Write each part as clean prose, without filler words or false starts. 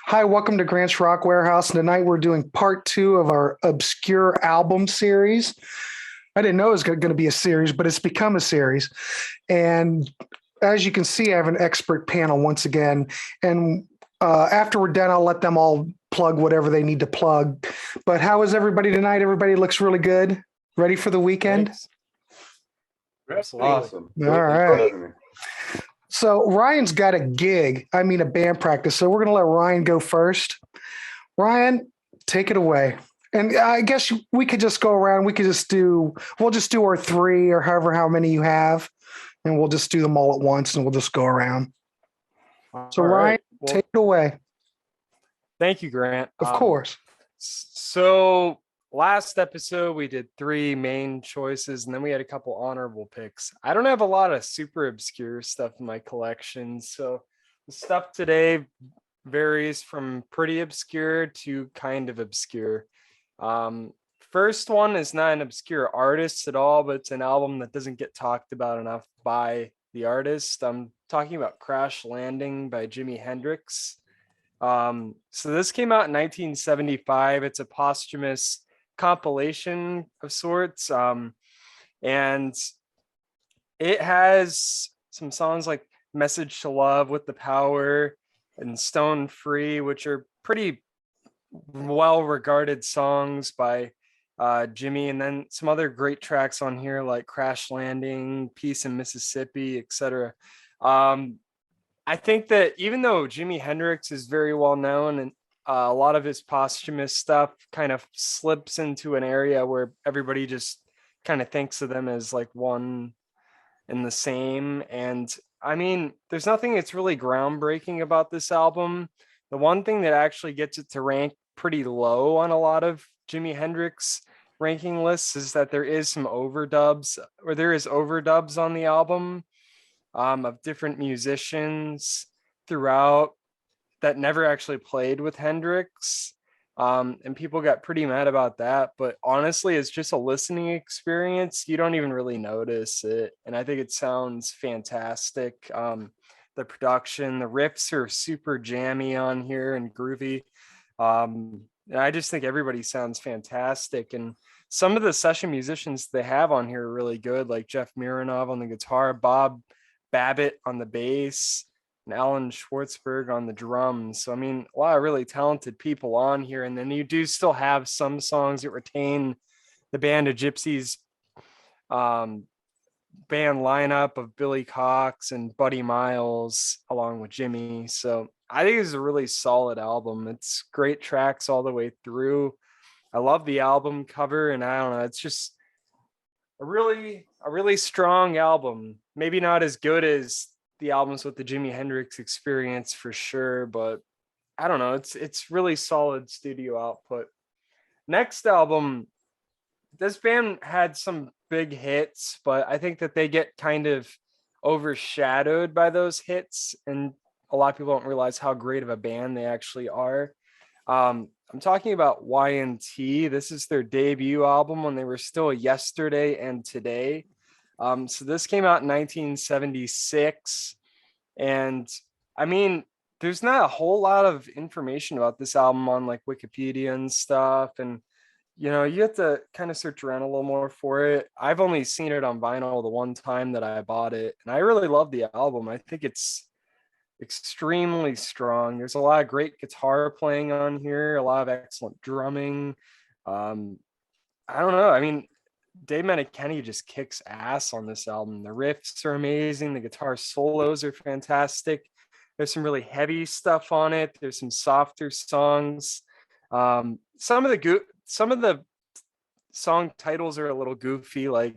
Hi, welcome to Grant's Rock Warehouse. Tonight we're doing part two of our obscure album series. I didn't know it was going to be a series, but it's become a series. And as you can see, I have an expert panel once again. And after we're done, I'll let them all plug whatever they need to plug. But how is everybody tonight? Everybody looks really good. Ready for the weekend? Thanks. Absolutely. Awesome. All right. So Ryan's got a band practice. So we're going to let Ryan go first. Ryan, take it away. And I guess we could just go around. We'll just do our three or how many you have. And we'll just do them all at once and we'll just go around. So all Ryan, take it away. Thank you, Grant. Of course. So last episode, we did three main choices, and then we had a couple honorable picks. I don't have a lot of super obscure stuff in my collection, so the stuff today varies from pretty obscure to kind of obscure. First one is not an obscure artist at all, but it's an album that doesn't get talked about enough by the artist. I'm talking about Crash Landing by Jimi Hendrix. So this came out in 1975. It's a posthumous compilation of sorts, and it has some songs like Message to Love, With the Power, and Stone Free, which are pretty well regarded songs by Jimi, and then some other great tracks on here like Crash Landing, Peace in Mississippi, etc. I think that even though Jimi Hendrix is very well known and a lot of his posthumous stuff kind of slips into an area where everybody just kind of thinks of them as like one and the same. And I mean, there's nothing that's really groundbreaking about this album. The one thing that actually gets it to rank pretty low on a lot of Jimi Hendrix ranking lists is that there is overdubs on the album of different musicians throughout that never actually played with Hendrix. And people got pretty mad about that. But honestly, it's just a listening experience. You don't even really notice it. And I think it sounds fantastic. The production, the riffs are super jammy on here and groovy. And I just think everybody sounds fantastic. And some of the session musicians they have on here are really good, like Jeff Mironov on the guitar, Bob Babbitt on the bass, and Alan Schwartzberg on the drums. So, I mean, a lot of really talented people on here. And then you do still have some songs that retain the Band of Gypsies band lineup of Billy Cox and Buddy Miles along with Jimi. So I think it's a really solid album. It's great tracks all the way through. I love the album cover, and I don't know, it's just a really strong album. Maybe not as good as the albums with the Jimi Hendrix Experience for sure, but I don't know, it's really solid studio output. Next album, this band had some big hits, but I think that they get kind of overshadowed by those hits, and a lot of people don't realize how great of a band they actually are. I'm talking about Y&T. This is their debut album when they were still Yesterday and Today. So this came out in 1976. And I mean, there's not a whole lot of information about this album on like Wikipedia and stuff. And, you know, you have to kind of search around a little more for it. I've only seen it on vinyl the one time that I bought it. And I really love the album. I think it's extremely strong. There's a lot of great guitar playing on here, a lot of excellent drumming. I don't know. I mean, Dave Meniketti just kicks ass on this album. The riffs are amazing. The guitar solos are fantastic. There's some really heavy stuff on it. There's some softer songs. Some of the song titles are a little goofy. Like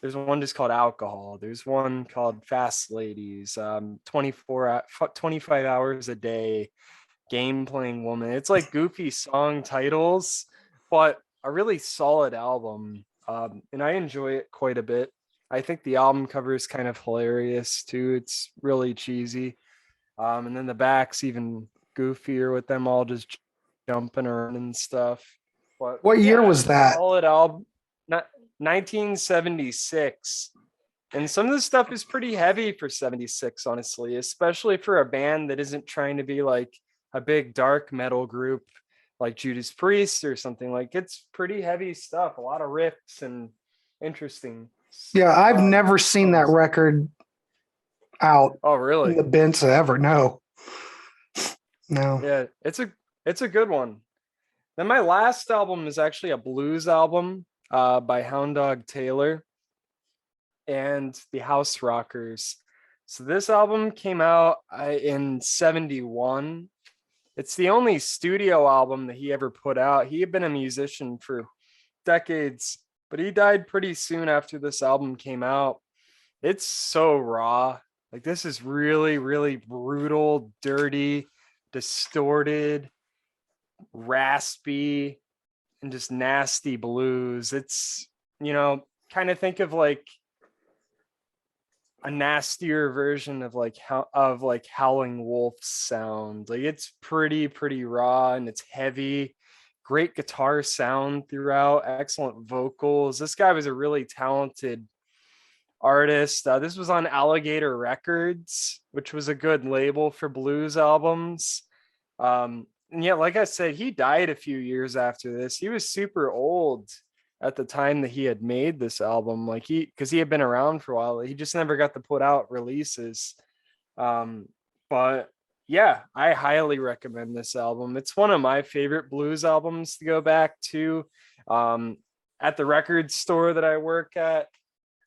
there's one just called Alcohol. There's one called Fast Ladies, 25 hours a day, Game Playing Woman. It's like goofy song titles, but a really solid album. And I enjoy it quite a bit. I think the album cover is kind of hilarious too. It's really cheesy. And then the back's even goofier with them all just jumping around and stuff. But what year was that? Solid album. 1976. And some of the stuff is pretty heavy for 76, honestly, especially for a band that isn't trying to be like a big dark metal group like Judas Priest or something. Like, it's pretty heavy stuff, a lot of riffs and interesting. Yeah, I've never seen that record out Oh, in really? the bins ever. No. Yeah, it's a good one. Then my last album is actually a blues album by Hound Dog Taylor and the House Rockers. So this album came out in 71. It's the only studio album that he ever put out. He had been a musician for decades, but he died pretty soon after this album came out. It's so raw. Like, this is really, really brutal, dirty, distorted, raspy, and just nasty blues. It's, kind of think of like a nastier version of like Howling Wolf's sound. Like, it's pretty raw and it's heavy. Great guitar sound throughout, excellent vocals. This guy was a really talented artist. This was on Alligator Records, which was a good label for blues albums. And yeah, like I said, he died a few years after this. He was super old at the time that he had made this album, because he had been around for a while. He just never got to put out releases. But yeah, I highly recommend this album. It's one of my favorite blues albums to go back to. At the record store that I work at,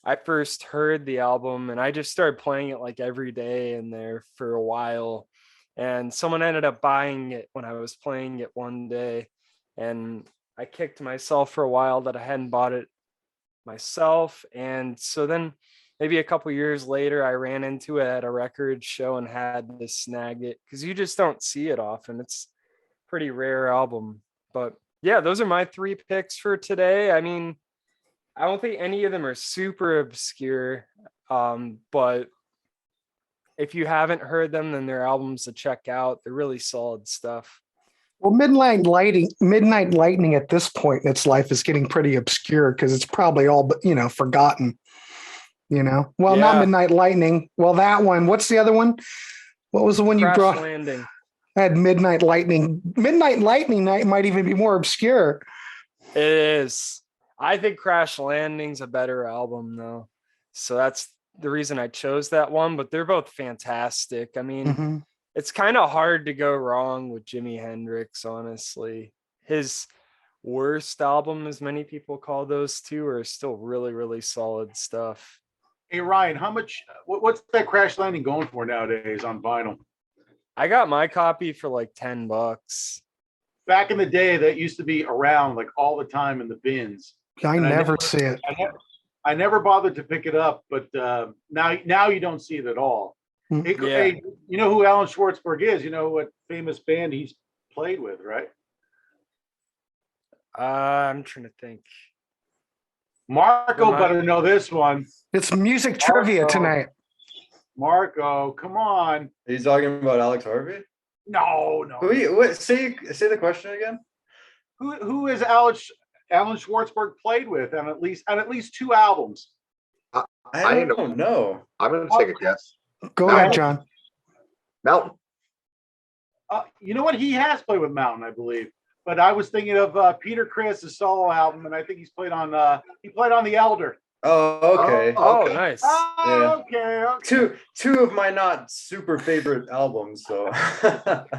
I first heard the album and I just started playing it like every day in there for a while. And someone ended up buying it when I was playing it one day. And I kicked myself for a while that I hadn't bought it myself. And so then maybe a couple years later, I ran into it at a record show and had to snag it because you just don't see it often. It's a pretty rare album. But yeah, those are my 3 picks for today. I mean, I don't think any of them are super obscure, but if you haven't heard them, then they're albums to check out. They're really solid stuff. Well, Midnight Lightning at this point in its life is getting pretty obscure because it's probably all, forgotten. Well, not Midnight Lightning. Well, that one. What's the other one? What was the one you brought? Crash Landing. I had Midnight Lightning. Midnight Lightning Night might even be more obscure. It is. I think Crash Landing's a better album, though. So that's the reason I chose that one. But they're both fantastic. I mean, It's kind of hard to go wrong with Jimi Hendrix, honestly. His worst album, as many people call those two, are still really, really solid stuff. Hey, Ryan, what's that Crash Landing going for nowadays on vinyl? I got my copy for like $10. Back in the day, that used to be around like all the time in the bins. I never see it. I never bothered to pick it up, but now you don't see it at all. Hey, you know who Alan Schwartzberg is? You know what famous band he's played with, right? I'm trying to think. Marco better know this one. It's music trivia tonight. Marco, come on. Are you talking about Alex Harvey? No. Say the question again. Who is Alan Schwartzberg played with on at least 2 albums? I don't know. I'm going to take a guess. Go ahead, John. Mountain. You know what? He has played with Mountain, I believe. But I was thinking of Peter Criss' solo album, and I think he played on The Elder. Oh, okay. Oh, nice. Okay. Two of my not super favorite albums. So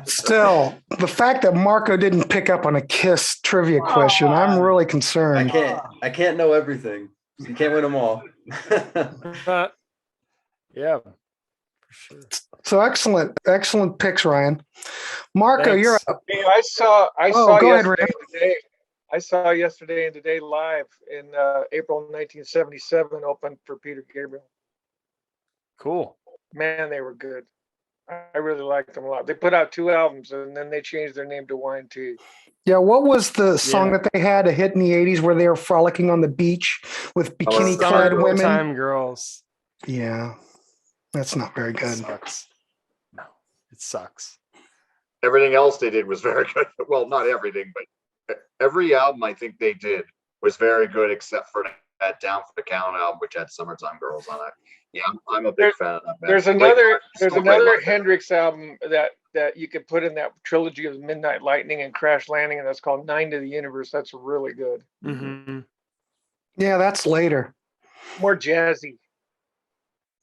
still, the fact that Marco didn't pick up on a Kiss trivia question, I'm really concerned. I can't know everything. You can't win them all. Yeah. Sure. So excellent picks, Ryan. Marco, Thanks. you're up. Hey, I saw go ahead, yesterday Ryan. and today. I saw yesterday and today live in April 1977. Opened for Peter Gabriel. Cool. Man, they were good. I really liked them a lot. They put out 2 albums and then they changed their name to Y&T. Yeah, what was the song that they had a hit in the 80s where they were frolicking on the beach with bikini-clad women? Summertime Girls. Yeah, that's not very good. Sucks. No, it sucks. Everything else they did was very good. Well, not everything, but every album I think they did was very good except for had Down for the Count album, which had Summertime Girls on it. Yeah, I'm a big fan of that band. There's Great another live, still great live. Hendrix album that you could put in that trilogy of Midnight Lightning and Crash Landing, and that's called Nine to the Universe. That's really good. Mm-hmm. Yeah, that's later. More jazzy.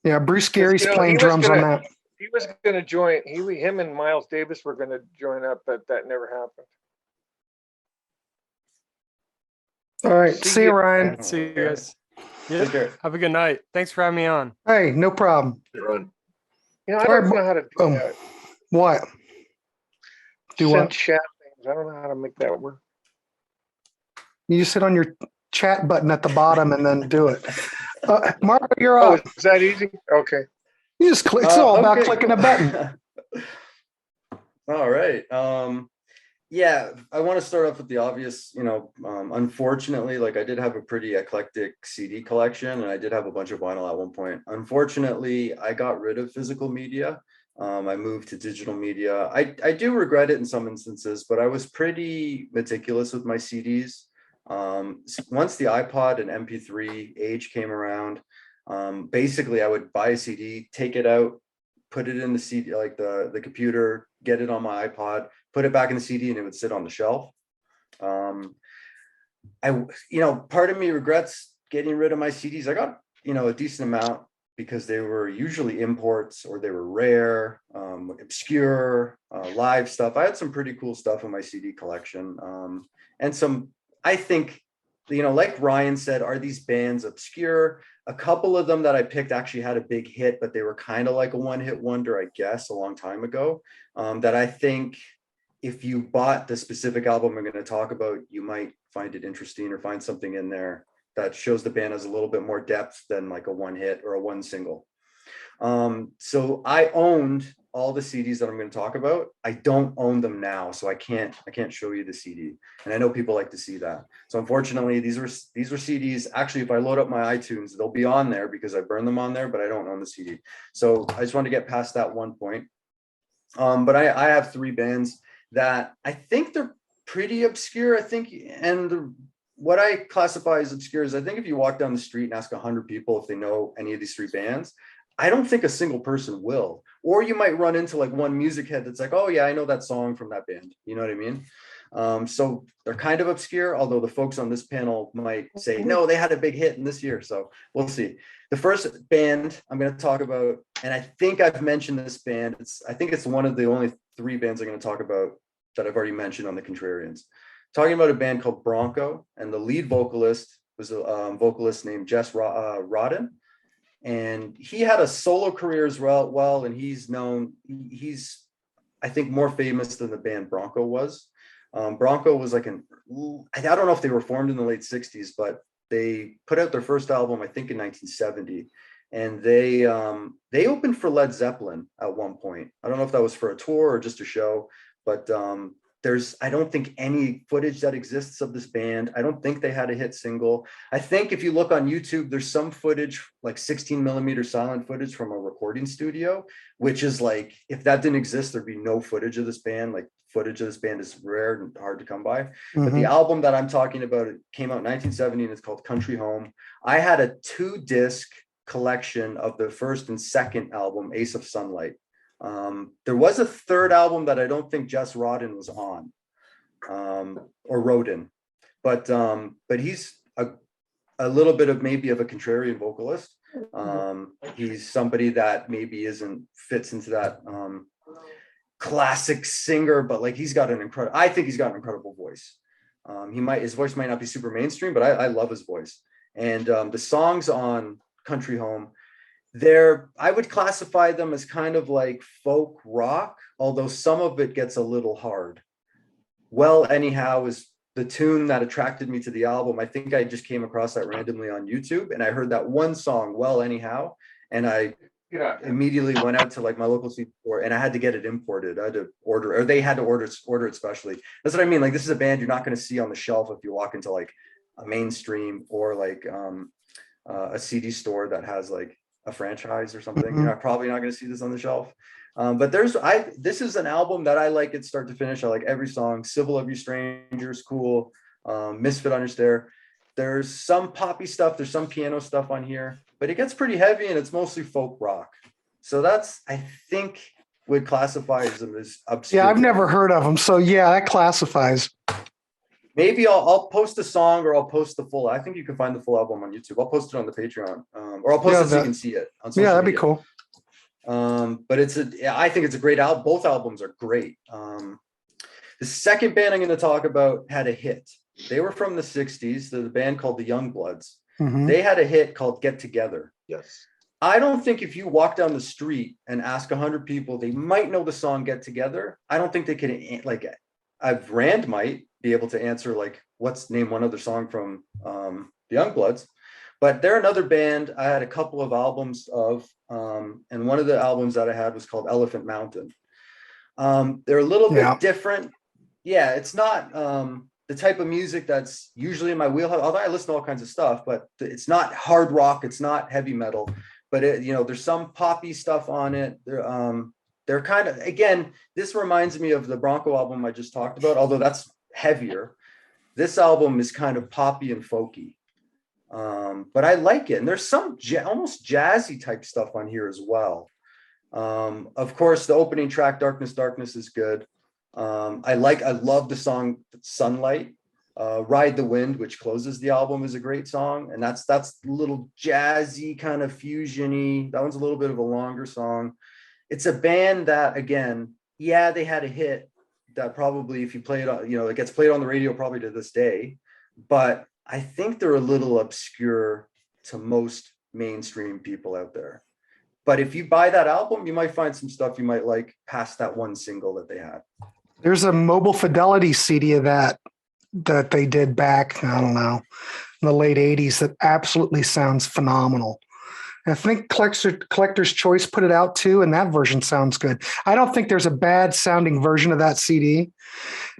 Yeah, Bruce Gary's playing he was drums on gonna- that. He was going to join. Him and Miles Davis were going to join up, but that never happened. All right. See you, Ryan. See you guys. Yeah. Take care. Have a good night. Thanks for having me on. Hey, no problem. Run. You know, I All don't right, know how to do that. What? Do Send what? chat things. I don't know how to make that work. You just hit on your chat button at the bottom and then do it. Marco, you're Oh, up. is that easy? Okay. You just click. It's all about Okay. clicking a button. All right. Yeah, I want to start off with the obvious. Unfortunately, like I did have a pretty eclectic CD collection, and I did have a bunch of vinyl at one point. Unfortunately, I got rid of physical media. I moved to digital media. I do regret it in some instances, but I was pretty meticulous with my CDs. Once the iPod and MP3 age came around, basically I would buy a CD, take it out, put it in the CD, like the computer, get it on my iPod, put it back in the CD, and it would sit on the shelf. Part of me regrets getting rid of my CDs. I got, a decent amount because they were usually imports or they were rare, obscure, live stuff. I had some pretty cool stuff in my CD collection. And some, I think, like Ryan said, are these bands obscure? A couple of them that I picked actually had a big hit, but they were kind of like a one-hit wonder, I guess, a long time ago, that I think if you bought the specific album I'm going to talk about, you might find it interesting or find something in there that shows the band has a little bit more depth than like a one hit or a one single. So I owned all the CDs that I'm going to talk about. I don't own them now, so I can't show you the CD. And I know people like to see that. So unfortunately, these were CDs. Actually, if I load up my iTunes, they'll be on there because I burned them on there, but I don't own the CD. So I just want to get past that one point. But I have three bands that I think they're pretty obscure. I think, what I classify as obscure is I think if you walk down the street and ask 100 people if they know any of these three bands, I don't think a single person will. Or you might run into like one music head that's like, oh yeah, I know that song from that band. You know what I mean? So they're kind of obscure, although the folks on this panel might say, no, they had a big hit in this year. So we'll see. The first band I'm going to talk about, and I think I've mentioned this band. I think it's one of the only three bands I'm going to talk about that I've already mentioned on the Contrarians. Talking about a band called Bronco, and the lead vocalist was a vocalist named Jess Rodden. And he had a solo career as well, and he's I think more famous than the band Bronco was. Bronco was like I don't know if they were formed in the late 60s, but they put out their first album, I think in 1970. And they opened for Led Zeppelin at one point. I don't know if that was for a tour or just a show, but I don't think any footage that exists of this band. I don't think they had a hit single. I think if you look on YouTube, there's some footage, like 16 millimeter silent footage from a recording studio, which is like, if that didn't exist, there'd be no footage of this band. Like footage of this band is rare and hard to come by. Mm-hmm. But the album that I'm talking about, it came out in 1970 and it's called Country Home. I had a 2-disc collection of the first and second album, Ace of Sunlight. There was a third album that I don't think Jess Rodden was on, or Rodin, but he's a little bit of maybe of a contrarian vocalist. He's somebody that maybe fits into that classic singer, but like I think he's got an incredible voice. His voice might not be super mainstream, but I love his voice. And the songs on Country Home, I would classify them as kind of like folk rock, although some of it gets a little hard. Well, Anyhow is the tune that attracted me to the album. I think I just came across that randomly on YouTube, and I heard that one song, Well Anyhow, and I immediately went out to like my local CD store, and I had to get it imported. I had to order, or they had to order it specially. That's what I mean. Like, this is a band you're not going to see on the shelf if you walk into like a mainstream or like a CD store that has like a franchise or something. Mm-hmm. You're probably not going to see this on the shelf. But this is an album that I like it start to finish. I like every song. Civil of You Strangers, cool. Misfit Understare. There's some poppy stuff, there's some piano stuff on here, but it gets pretty heavy and it's mostly folk rock. So that's, I think, would classify as obscure. Yeah, I've never heard of them. So yeah, that classifies. Maybe I'll post a song, or I'll post the full. I think you can find the full album on YouTube. I'll post it on the Patreon, or I'll post it so you can see it on social that'd media. Be cool. But I think it's a great album. Both albums are great. The second band I'm going to talk about had a hit. They were from the 60s. They're the band called the Youngbloods. Mm-hmm. They had a hit called Get Together. Yes. I don't think if you walk down the street and ask 100 people, they might know the song Get Together. I don't think they could, like, Rand might be able to answer, like, name one other song from the Youngbloods. But they're another band I had a couple of albums of, and one of the albums that I had was called Elephant Mountain. They're a little bit different. Yeah, it's not the type of music that's usually in my wheelhouse, although I listen to all kinds of stuff, but it's not hard rock, it's not heavy metal, but there's some poppy stuff on it. They're kind of, again, this reminds me of the Bronco album I just talked about, although that's heavier. This album is kind of poppy and folky. But I like it. And there's some almost jazzy type stuff on here as well. Of course, the opening track, Darkness, Darkness, is good. I love the song Sunlight. Ride the Wind, which closes the album, is a great song. And that's a little jazzy, kind of fusion-y. That one's a little bit of a longer song. It's a band that, again, they had a hit that probably, if you play it, it gets played on the radio probably to this day. But I think they're a little obscure to most mainstream people out there. But if you buy that album, you might find some stuff you might like past that one single that they had. There's a Mobile Fidelity CD of that they did back, I don't know, in the late 80s that absolutely sounds phenomenal. I think Collector's Choice put it out too, and that version sounds good. I don't think there's a bad sounding version of that CD.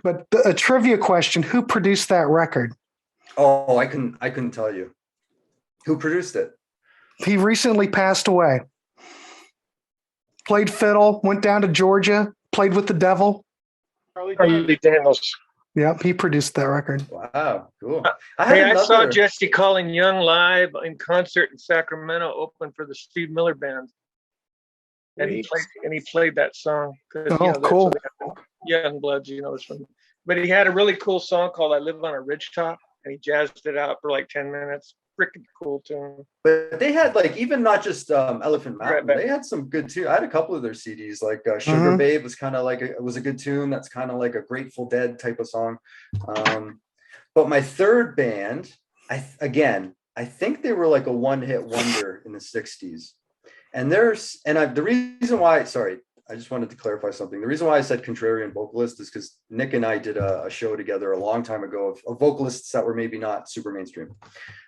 But a trivia question, who produced that record? Oh, I couldn't tell you. Who produced it? He recently passed away. Played fiddle, went down to Georgia, played with the devil. Charlie Daniels. Yep, he produced that record. Wow, cool. I saw Jesse Calling Young live in concert in Sacramento, open for the Steve Miller Band, and he played that song. Cool. Youngbloods, but he had a really cool song called "I Live on a Ridgetop," and he jazzed it out for like 10 minutes. Freaking cool tune. But they had, like, even not just Elephant Mountain, they had some good too. I had a couple of their CDs, like Sugar Babe was kind of like it was a good tune. That's kind of like a Grateful Dead type of song. But my third band, I think they were like a one-hit wonder in the 60s. And the reason why, sorry, I just wanted to clarify something. The reason why I said contrarian vocalist is because Nick and I did a show together a long time ago of vocalists that were maybe not super mainstream.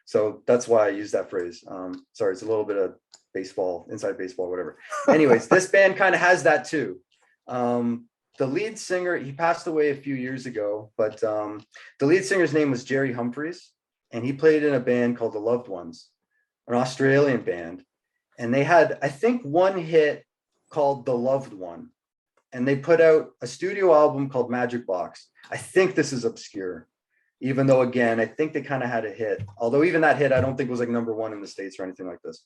So that's why I use that phrase. Sorry, it's a little bit of baseball, inside baseball, whatever. Anyways, this band kind of has that too. The lead singer, he passed away a few years ago, but the lead singer's name was Jerry Humphreys, and he played in a band called the Loved Ones, an Australian band. And they had, I think, one hit called The Loved One, and they put out a studio album called Magic Box. I think this is obscure, even though, again, I think they kind of had a hit, although even that hit I don't think was like #1 in the States or anything like this.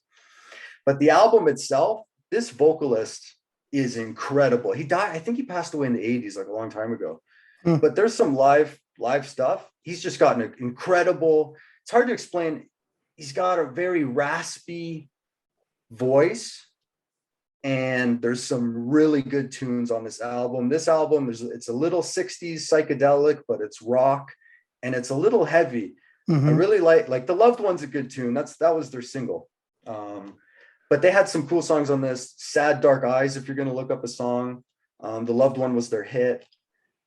But the album itself, this vocalist is incredible. He died, I think he passed away in the 80s, like a long time ago. But there's some live stuff. He's just got an incredible, it's hard to explain. He's got a very raspy voice, and there's some really good tunes on this album. This album it's a little 60s psychedelic, but it's rock, and it's a little heavy. I really like The Loved One's a good tune. That was their single. But they had some cool songs on this. Sad Dark Eyes, if you're going to look up a song. The Loved One was their hit.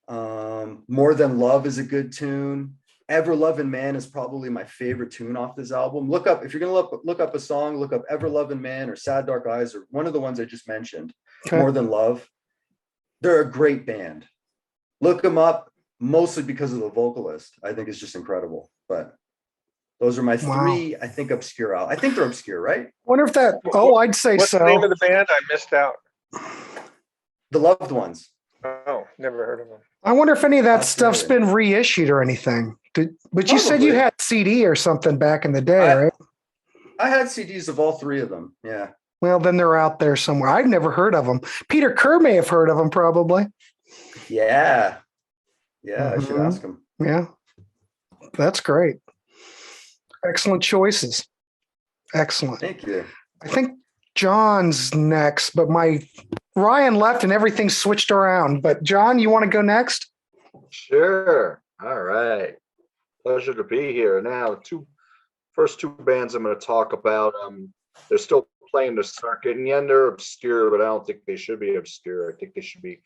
More Than Love is a good tune. Ever Loving Man is probably my favorite tune off this album. If you're going to look up a song, look up Ever Loving Man or Sad Dark Eyes or one of the ones I just mentioned, More Than Love. They're a great band. Look them up, mostly because of the vocalist. I think it's just incredible. But those are my three, I think, obscure. I think they're obscure, right? Wonder if that, I'd say What's so. the name of the band? I missed out. The Loved Ones. Oh, never heard of them. I wonder if any of that stuff's been reissued or anything. But you said you had CD or something back in the day, right? I had CDs of all three of them. Yeah. Well, then they're out there somewhere. I've never heard of them. Peter Kerr may have heard of them, probably. Yeah. Yeah, I should ask him. Yeah. That's great. Excellent choices. Excellent. Thank you. I think John's next, but Ryan left and everything switched around. But John, you want to go next? Sure. All right. Pleasure to be here. Now, first two bands I'm going to talk about. They're still playing the circuit, and yeah, they're obscure, but I don't think they should be obscure. I think they should be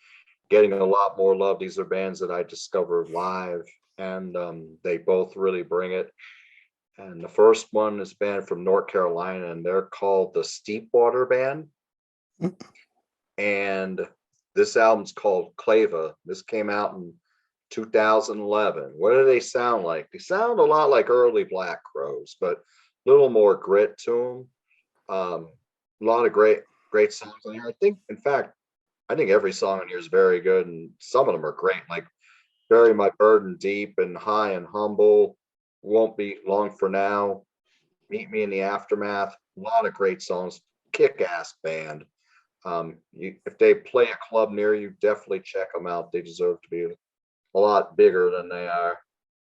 getting a lot more love. These are bands that I discovered live, and they both really bring it. And the first one is a band from North Carolina, and they're called the Steepwater Band. And this album's called Clava. This came out in 2011. What do they sound like? They sound a lot like early Black Crowes, but a little more grit to them. A lot of great songs on here. I think every song on here is very good, and some of them are great, like Bury My Burden Deep and High and Humble, Won't Be Long For Now, Meet Me in the Aftermath. A lot of great songs. Kick-ass band. If they play a club near you, definitely check them out. They deserve to be a lot bigger than they are.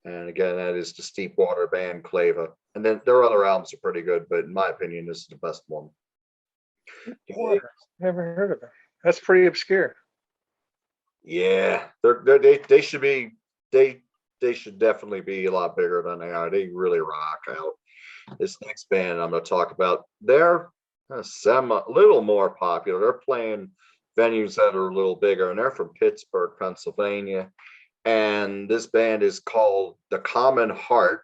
And again, that is the Steepwater Band, Clava. And then their other albums are pretty good, but in my opinion, this is the best one. Never heard of it. That's pretty obscure. Yeah, they should be. They should definitely be a lot bigger than they are. They really rock out. This next band I'm going to talk about, they're a little more popular. They're playing venues that are a little bigger, and they're from Pittsburgh, Pennsylvania. And this band is called The Common Heart,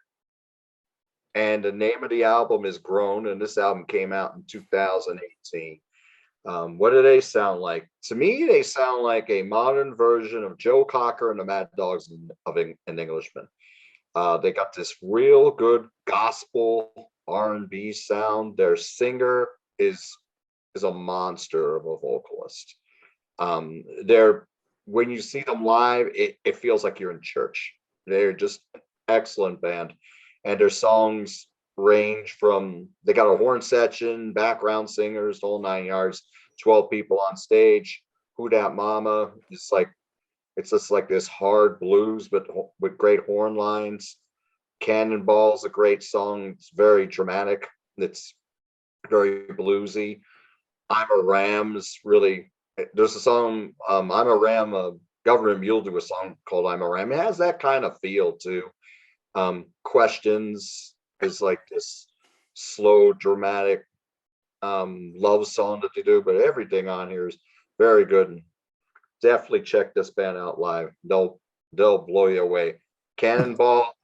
and the name of the album is Grown, and this album came out in 2018. What do they sound like? To me, they sound like a modern version of Joe Cocker and the Mad Dogs and Englishmen. They got this real good gospel R&B sound. Their singer is a monster of a vocalist. When you see them live, it feels like you're in church. They're just an excellent band, and their songs range from, they got a horn section, background singers, the whole 9 yards, 12 people on stage. Who Dat Mama? It's just like this hard blues, but with great horn lines. Cannonball's a great song. It's very dramatic. It's very bluesy. I'm a Ram's really. There's a song, I'm a Ram, Government Mule do a song called I'm a Ram. It has that kind of feel too. Questions is like this slow, dramatic love song that they do, but everything on here is very good. And definitely check this band out live. They'll blow you away. Cannonball,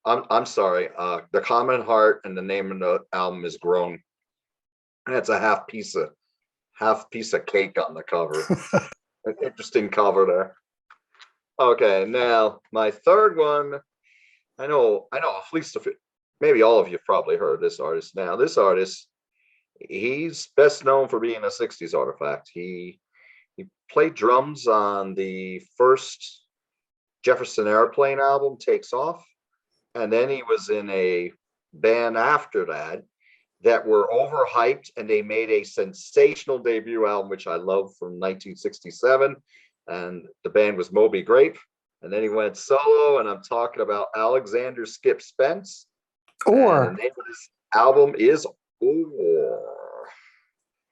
I'm sorry, The Common Heart, and the name of the album is Grown. And it's a half piece of cake on the cover. An interesting cover there. Okay, now my third one. I know at least maybe all of you probably heard this artist. Now this artist, he's best known for being a 60s artifact. He played drums on the first Jefferson Airplane album, Takes Off, and then he was in a band after that were overhyped, and they made a sensational debut album, which I love, from 1967. And the band was Moby Grape. And then he went solo, and I'm talking about Alexander Skip Spence. Or and the name of this album is Or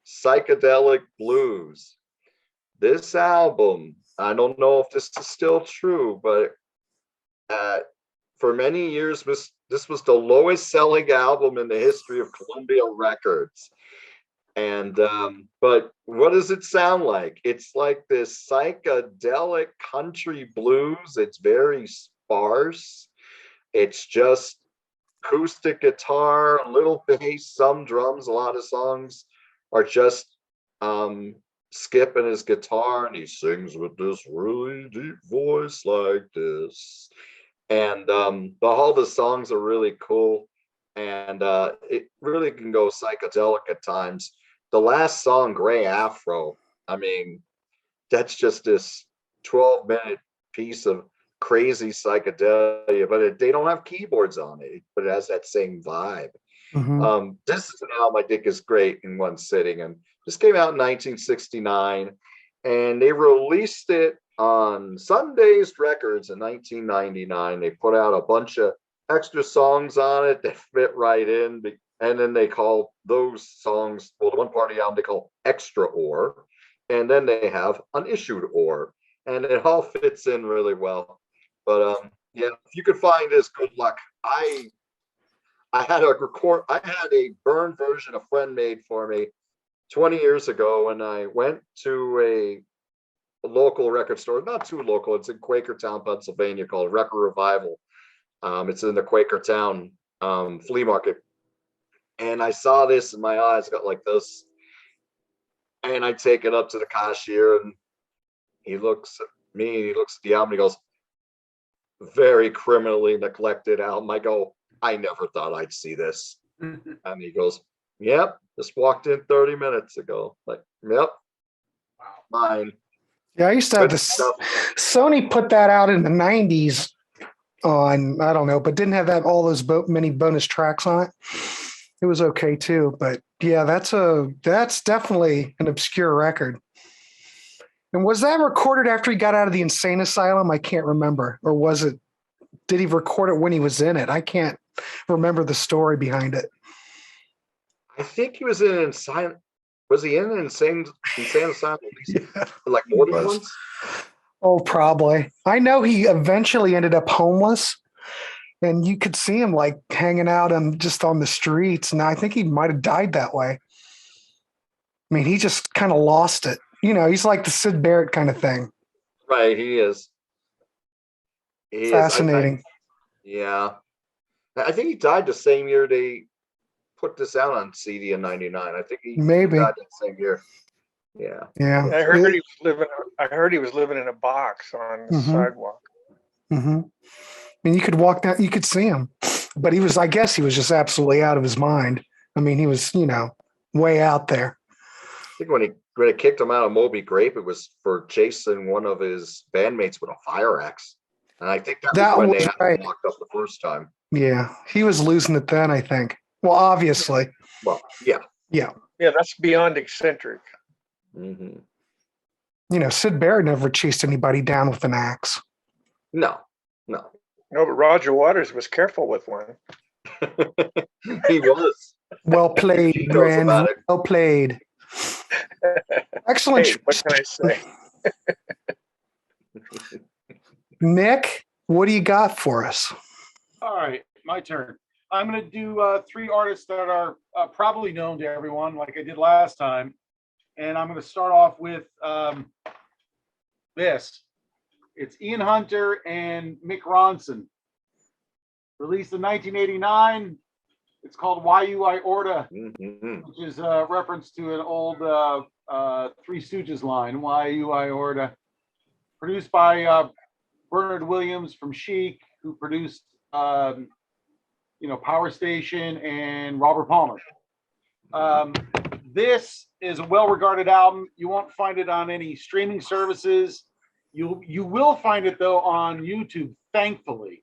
Psychedelic Blues. This album, I don't know if this is still true, but for many years, this was the lowest selling album in the history of Columbia Records. And but what does it sound like? It's like this psychedelic country blues. It's very sparse. It's just acoustic guitar, a little bass, some drums. A lot of songs are just Skip and his guitar, and he sings with this really deep voice like this. And all the songs are really cool, and it really can go psychedelic at times. The last song, Gray Afro, I mean, that's just this 12-minute piece of crazy psychedelia, but they don't have keyboards on it, but it has that same vibe. This is an album I think is great in one sitting, and this came out in 1969, and they released it on Sundazed Records in 1999. They put out a bunch of extra songs on it that fit right in, and then they call those songs, well, the one part of the album they call Extra Ore, and then they have Unissued Ore, and it all fits in really well. But yeah, if you could find this, good luck. I had a burned version a friend made for me 20 years ago when I went to a local record store, not too local, it's in Quakertown, Pennsylvania, called Record Revival. It's in the Quakertown flea market. And I saw this and my eyes got like this. And I take it up to the cashier and he looks at me, he looks at the album, he goes, very criminally neglected album. I go, I never thought I'd see this. And he goes, yep, just walked in 30 minutes ago. Like, yep, mine. Yeah, I used to have this. Sony put that out in the 90s on, I don't know, but didn't have that all those many bonus tracks on it. It was okay too. But yeah, that's definitely an obscure record. And was that recorded after he got out of the insane asylum? I can't remember. Or did he record it when he was in it? I can't remember the story behind it. I think he was in an insane. Was he in an insane asylum? Yeah, like more than once? Oh, probably. I know he eventually ended up homeless, and you could see him like hanging out just on the streets. And I think he might have died that way. I mean, he just kind of lost it. You know, he's like the Sid Barrett kind of thing. Right, he is. Fascinating. Yeah. I think he died the same year they put this out on CD in 99. I think he died that same year. Yeah. Yeah. I heard he was living in a box on the sidewalk. I mean, you could walk down, you could see him. But I guess he was just absolutely out of his mind. I mean, he was, way out there. I think when he kicked him out of Moby Grape, it was for chasing one of his bandmates with a fire axe. And I think that was when they had him locked up the first time. Yeah. He was losing it then, I think. Well, obviously. Well, yeah. Yeah. Yeah, that's beyond eccentric. Sid Barrett never chased anybody down with an axe. No. No, but Roger Waters was careful with one. He was. Well played, Glenn. Well played. Excellent. Hey, what can I say? Nick, what do you got for us? All right, my turn. I'm going to do 3 artists that are probably known to everyone, like I did last time. And I'm going to start off with this. It's Ian Hunter and Mick Ronson. Released in 1989. It's called Y.U.I. Orta, which is a reference to an old Three Stooges line, Y.U.I. Orta. Produced by Bernard Williams from Chic, who produced Power Station and Robert Palmer. This is a well-regarded album. You won't find it on any streaming services. You will find it though on YouTube, thankfully.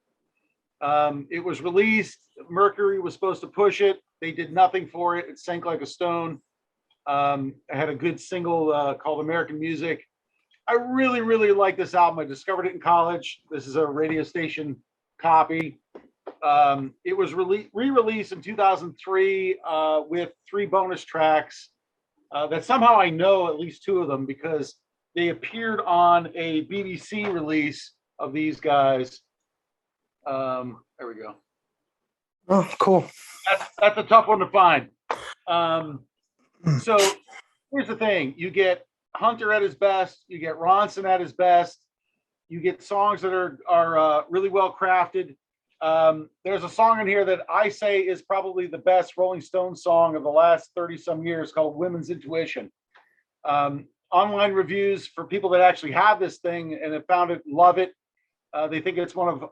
It was released. Mercury was supposed to push it. They did nothing for it. It sank like a stone. I had a good single called American Music. I really, really like this album. I discovered it in college. This is a radio station copy. It was re-released in 2003 with 3 bonus tracks that somehow I know at least 2 of them because they appeared on a BBC release of these guys. There we go. Oh, cool. That's a tough one to find. So here's the thing. You get Hunter at his best. You get Ronson at his best. You get songs that are really well crafted. There's a song in here that I say is probably the best Rolling Stones song of the last 30 some years called Women's Intuition. Online reviews for people that actually have this thing and have found it, love it. They think it's one of,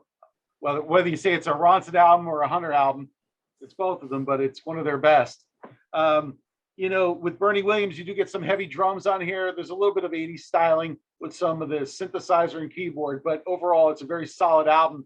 well, whether you say it's a Ronson album or a Hunter album, it's both of them, but it's one of their best. With Bernie Williams, you do get some heavy drums on here. There's a little bit of 80s styling. with some of the synthesizer and keyboard, but overall it's a very solid album.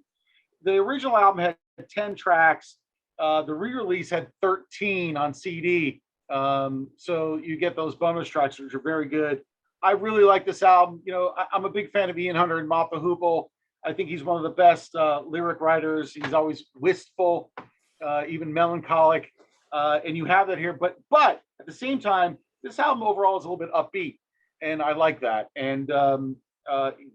The original album had 10 tracks. The re-release had 13 on CD. So you get those bonus tracks, which are very good. I really like this album. You know, I'm a big fan of Ian Hunter and Mott the Hoople. I think he's one of the best lyric writers. He's always wistful, even melancholic. And you have that here. But at the same time, this album overall is a little bit upbeat. And I like that. And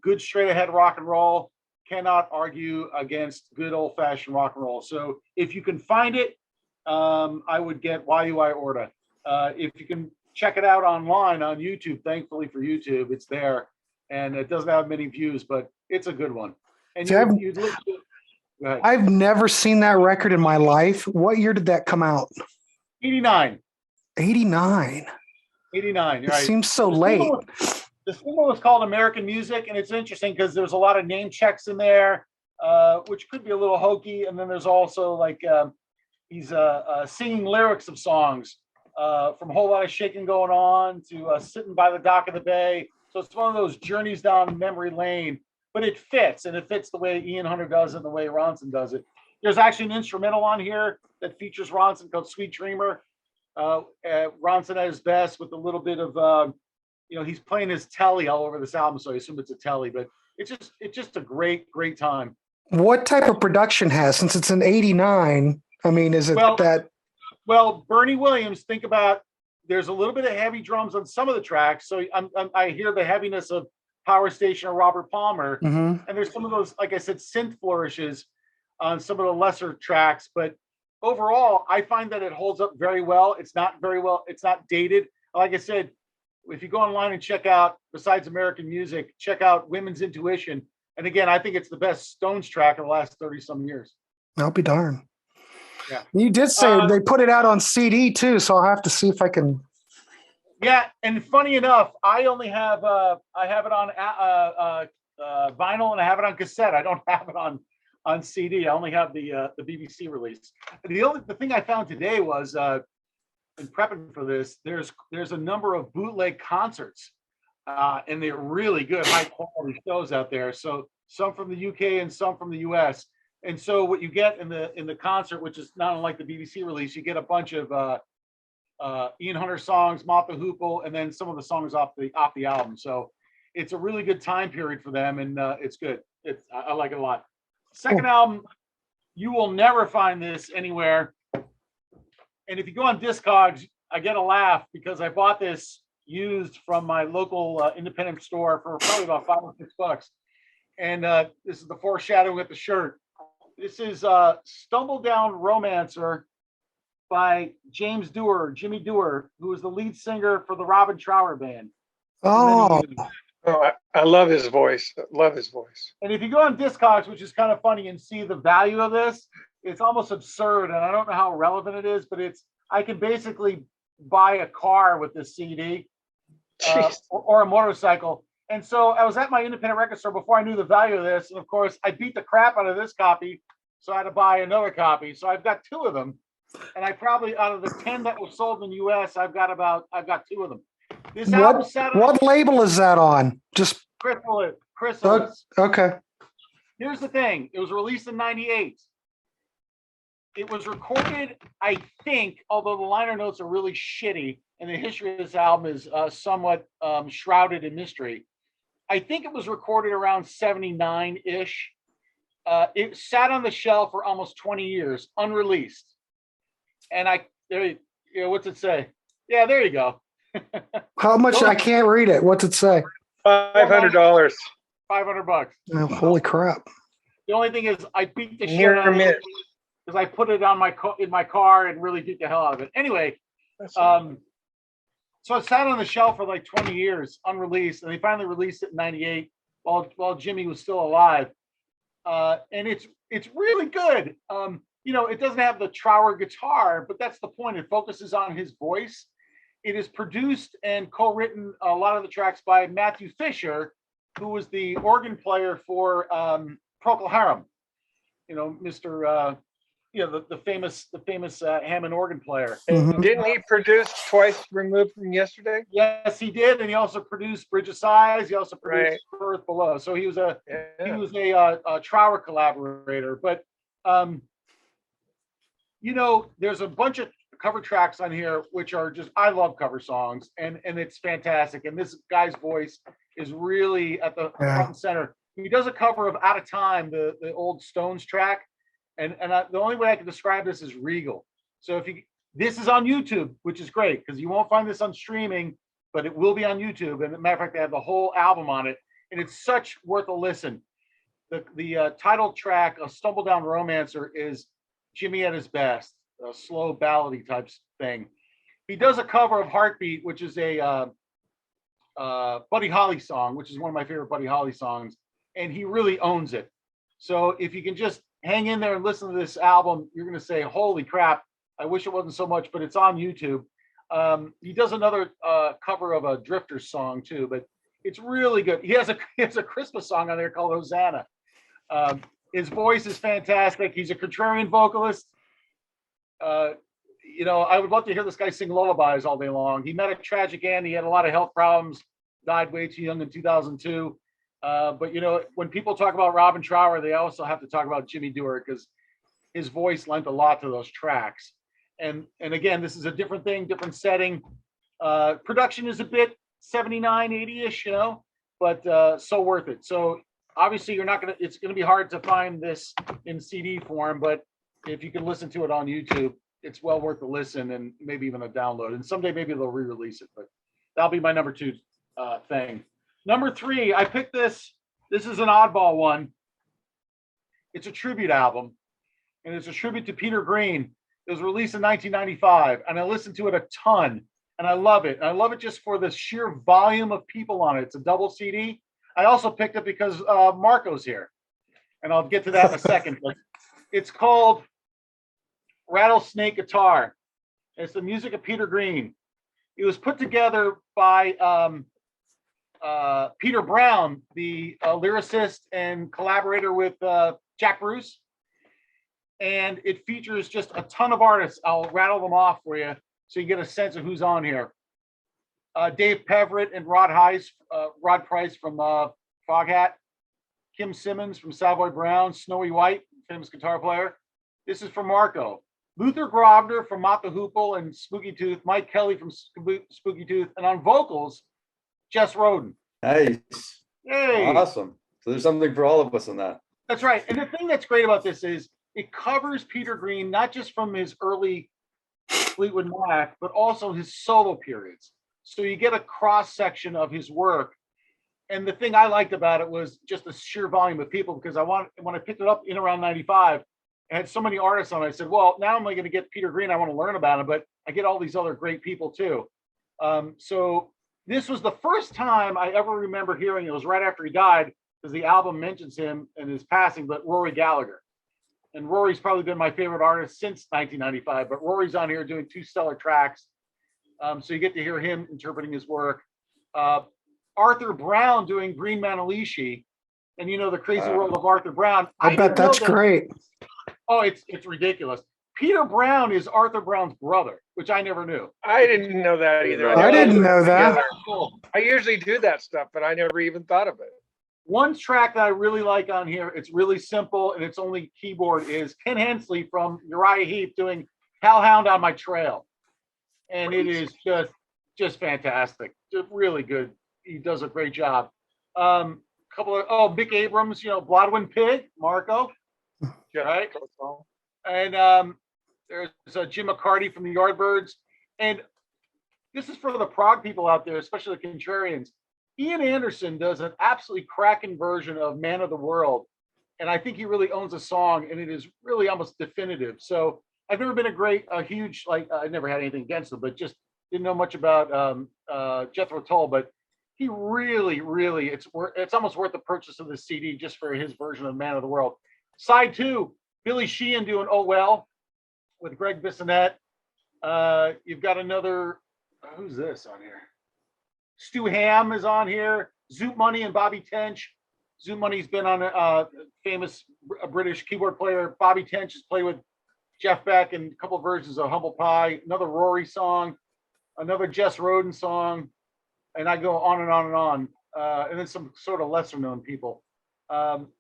good straight ahead rock and roll. Cannot argue against good old fashioned rock and roll. So if you can find it, I would get YUI Orta. If you can check it out online on YouTube, thankfully for YouTube, it's there. And it doesn't have many views, but it's a good one. And you'd look to, go ahead. I've never seen that record in my life. What year did that come out? 89. 89. 89. It Right. seems so late. The single was called American Music, and it's interesting because there's a lot of name checks in there, which could be a little hokey. And then there's also like he's singing lyrics of songs from a whole lot of shaking going on to sitting by the dock of the bay. So it's one of those journeys down memory lane, but it fits, and it fits the way Ian Hunter does it and the way Ronson does it. There's actually an instrumental on here that features Ronson called Sweet Dreamer. Ronson at his best with a little bit of he's playing his telly all over this album, so I assume it's a telly, but it's just a great time. What type of production has, since it's an 89? I mean, is it that? Well, Bernie Williams, think about, there's a little bit of heavy drums on some of the tracks. So I hear the heaviness of Power Station or Robert Palmer. Mm-hmm. And there's some of those, like I said, synth flourishes on some of the lesser tracks. But overall, I find that it holds up very well. It's not dated. Like I said, if you go online and check out, besides American Music, check out Women's Intuition. And again, I think it's the best Stones track of the last 30 some years. I'll be darned. Yeah. You did say they put it out on CD too, so I'll have to see if I can. Yeah, and funny enough, I only have I have it on vinyl and I have it on cassette. I don't have it on CD. I only have the BBC release. The thing I found today was in prepping for this, there's a number of bootleg concerts, and they're really good, high quality shows out there. So some from the UK and some from the US. And so what you get in the concert, which is not unlike the BBC release, you get a bunch of Ian Hunter songs, Mott the Hoople, and then some of the songs off the album. So it's a really good time period for them, and it's good. I like it a lot. Second album, you will never find this anywhere. And if you go on Discogs, I get a laugh because I bought this used from my local independent store for probably about $5 or $6. And this is the foreshadowing with the shirt. This is Stumble Down Romancer by Jimmy Dewar, who is the lead singer for the Robin Trower Band. Oh, I love his voice. Love his voice. And if you go on Discogs, which is kind of funny, and see the value of this, it's almost absurd. And I don't know how relevant it is, but I can basically buy a car with this CD or a motorcycle. And so I was at my independent record store before I knew the value of this. And of course, I beat the crap out of this copy. So I had to buy another copy. So I've got 2 of them. And I probably, out of the 10 that were sold in the US, I've got 2 of them. This album what label is that on? Just Chrysalis. Okay. Here's the thing. It was released in 98. It was recorded, I think, although the liner notes are really shitty, and the history of this album is somewhat shrouded in mystery. I think it was recorded around 79-ish. It sat on the shelf for almost 20 years, unreleased. And what's it say? Yeah, there you go. How much? I can't read it. What's it say? $500. $500. Oh, holy crap. The only thing is I beat the shit out of it because I put it on in my car and really beat the hell out of it. Anyway, so it sat on the shelf for like 20 years, unreleased, and they finally released it in 98 while Jimi was still alive. And it's really good. It doesn't have the Trower guitar, but that's the point. It focuses on his voice. It is produced and co-written a lot of the tracks by Matthew Fisher, who was the organ player for Procol Harum. Mr. the famous Hammond organ player. Mhm. Didn't he produce Twice Removed from Yesterday? Yes, he did, and he also produced Bridge of Sighs. He also produced Right. Earth Below. So he was a Yeah. Trower collaborator. But there's a bunch of cover tracks on here which are just, I love cover songs, and it's fantastic. And this guy's voice is really at the front and center. He does a cover of Out of Time, the old Stones track, and the only way I can describe this is regal. So this is on YouTube, which is great because you won't find this on streaming, but it will be on YouTube. And as a matter of fact, they have the whole album on it, and it's such worth a listen. The title track, "A Stumble Down Romancer," is Jimi at his best, a slow ballady type thing. He does a cover of "Heartbeat," which is a Buddy Holly song, which is one of my favorite Buddy Holly songs, and he really owns it. So if you can just hang in there and listen to this album, you're going to say, "Holy crap! I wish it wasn't so much," but it's on YouTube. He does another cover of a Drifters song too, but it's really good. He has a Christmas song on there called "Hosanna." His voice is fantastic. He's a contrarian vocalist. I would love to hear this guy sing lullabies all day long. He met a tragic end. He had a lot of health problems, died way too young in 2002. But when people talk about Robin Trower, they also have to talk about Jimi Dore because his voice lent a lot to those tracks. And again, this is a different thing, different setting. Production is a bit 79, 80-ish, but so worth it. So obviously it's going to be hard to find this in CD form, but if you can listen to it on YouTube, it's well worth the listen and maybe even a download. And someday maybe they'll re-release it, but that'll be my number 2 thing. Number 3, I picked this. This is an oddball one. It's a tribute album, and it's a tribute to Peter Green. It was released in 1995, and I listened to it a ton, and I love it. And I love it just for the sheer volume of people on it. It's a double CD. I also picked it because Marco's here, and I'll get to that in a second. But it's called Rattlesnake Guitar. It's the music of Peter Green. It was put together by Peter Brown, the lyricist and collaborator with Jack Bruce. And it features just a ton of artists. I'll rattle them off for you so you get a sense of who's on here. Dave Peverett and Rod Price from Foghat. Kim Simmons from Savoy Brown. Snowy White, famous guitar player. This is from Marco. Luther Grobner from Mott the Hoople and Spooky Tooth. Mike Kelly from Spooky Tooth. And on vocals, Jess Roden. Nice. Hey. Awesome. So there's something for all of us on that. That's right. And the thing that's great about this is it covers Peter Green, not just from his early Fleetwood Mac, but also his solo periods. So you get a cross section of his work. And the thing I liked about it was just the sheer volume of people, because when I picked it up in around 95, I had so many artists on it. I said, well, now I'm going to get Peter Green. I want to learn about him, but I get all these other great people too. So this was the first time I ever remember hearing, it was right after he died, because the album mentions him and his passing, but Rory Gallagher. And Rory's probably been my favorite artist since 1995, but Rory's on here doing 2 stellar tracks. So you get to hear him interpreting his work. Arthur Brown doing Green Manalishi, and the crazy world of Arthur Brown. I bet that's great. Oh, it's ridiculous. Peter Brown is Arthur Brown's brother, which I never knew. I didn't know that either. I didn't know that. I usually do that stuff, but I never even thought of it. One track that I really like on here, it's really simple and it's only keyboard, is Ken Hensley from Uriah Heep doing Hellhound on My Trail. And it is just fantastic. Just really good. He does a great job. Mick Abrams, Blodwyn Pig, Marco. Right? And there's Jim McCarty from the Yardbirds. And this is for the prog people out there, especially the Contrarians. Ian Anderson does an absolutely cracking version of Man of the World. And I think he really owns a song, and it is really almost definitive. So I've never been a huge, I never had anything against him, but just didn't know much about Jethro Tull. But he really, really, it's almost worth the purchase of the CD just for his version of Man of the World. Side 2, Billy Sheehan doing Oh Well with Greg Bissonette. You've got another, who's this on here? Stu Ham is on here. Zoot Money and Bobby Tench. Zoot Money's been on a famous British keyboard player. Bobby Tench has played with Jeff Beck and a couple of versions of Humble Pie, another Rory song, another Jess Roden song, and I go on and on and on. And then some sort of lesser known people.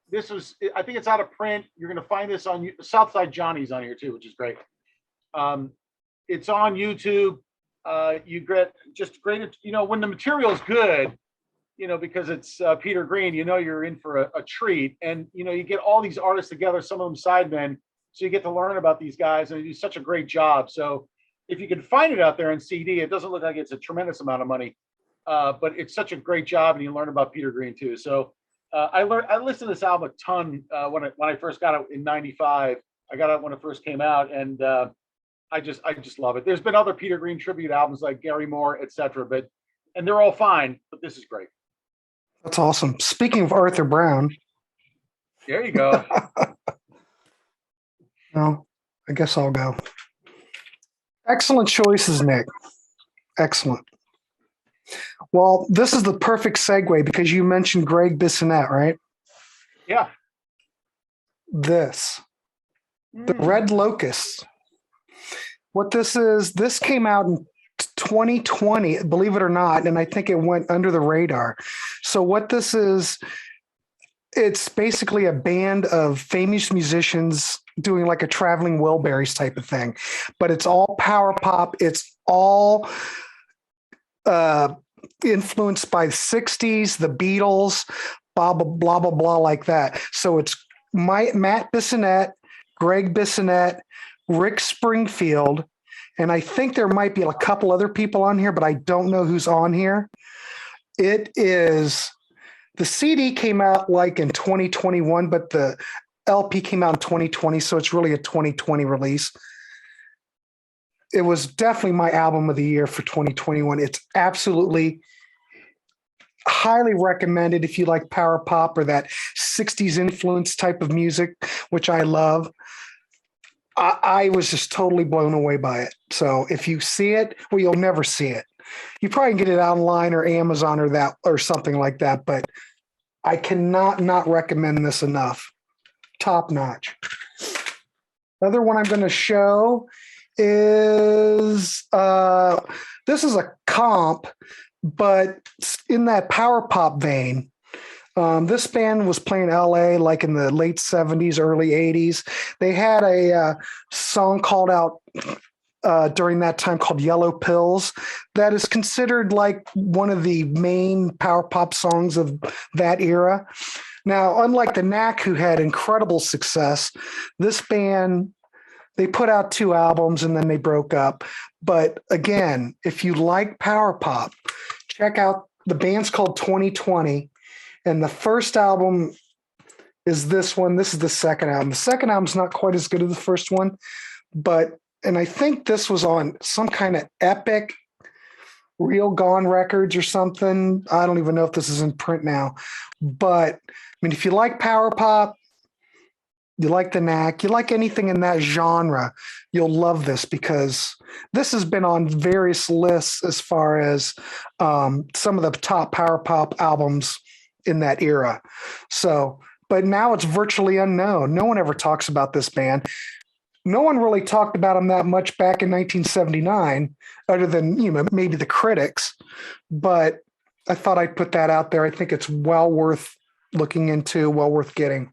This was, I think it's out of print. You're going to find this on Southside Johnny's on here too, which is great. It's on YouTube. You get just great, when the material is good, because it's Peter Green, you're in for a treat. And, you get all these artists together, some of them sidemen. So you get to learn about these guys and they do such a great job. So if you can find it out there in CD, it doesn't look like it's a tremendous amount of money, but it's such a great job and you learn about Peter Green too. So I listened to this album a ton when I first got it in '95. I got it when it first came out, and I just love it. There's been other Peter Green tribute albums like Gary Moore, etc., and they're all fine, but this is great. That's awesome. Speaking of Arthur Brown. There you go. No, I guess I'll go. Excellent choices, Nick. Excellent. Well, this is the perfect segue because you mentioned Greg Bissonette, right? Yeah. The Red Locust. What this is, this came out in 2020, believe it or not, and I think it went under the radar. So what this is, it's basically a band of famous musicians doing like a traveling Wilburys type of thing, but it's all power pop. It's all influenced by the 60s, the Beatles, blah, blah, blah, blah, blah, like that. So it's Matt Bissonette, Greg Bissonette, Rick Springfield, and I think there might be a couple other people on here, but I don't know who's on here. It is, the CD came out like in 2021, but the LP came out in 2020, so it's really a 2020 release. It was definitely my album of the year for 2021. It's absolutely highly recommended if you like power pop or that 60s influence type of music, which I love. I was just totally blown away by it. So if you see it, well, you'll never see it. You probably can get it online or Amazon or something like that, but I cannot not recommend this enough. Top notch. Other one I'm going to show is this is a comp, but in that power pop vein. This band was playing LA like in the late 70s, early 80s. They had a song called out during that time called Yellow Pills that is considered like one of the main power pop songs of that era. Now, unlike the Knack, who had incredible success, this band, they put out 2 albums and then they broke up. But again, if you like power pop, check out the band's called 2020. And the first album is this one. This is the second album. The second album's not quite as good as the first one, and I think this was on some kind of Epic Real Gone Records or something. I don't even know if this is in print now. But I mean, if you like power pop, you like the Knack, you like anything in that genre, you'll love this because this has been on various lists as far as some of the top power pop albums in that era. So, but now it's virtually unknown. No one ever talks about this band. No one really talked about them that much back in 1979, other than, maybe the critics. But I thought I'd put that out there. I think it's well worth looking into, well worth getting.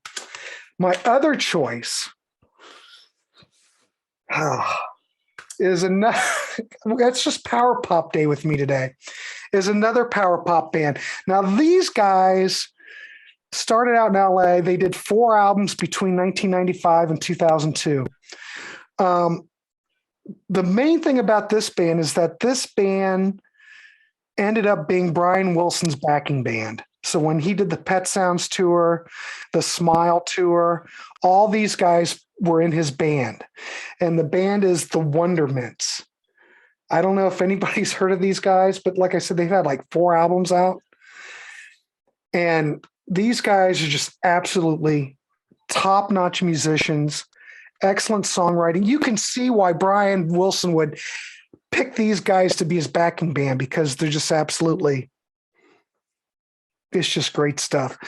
My other choice is another, that's just power pop day with me today, is another power pop band. Now, these guys started out in LA. They did 4 albums between 1995 and 2002. The main thing about this band is that this band ended up being Brian Wilson's backing band. So when he did the Pet Sounds tour, the Smile tour, all these guys were in his band. And the band is the Wondermints. I don't know if anybody's heard of these guys, but like I said, they've had like 4 albums out. And these guys are just absolutely top-notch musicians, excellent songwriting. You can see why Brian Wilson would pick these guys to be his backing band because they're just absolutely, it's just great stuff.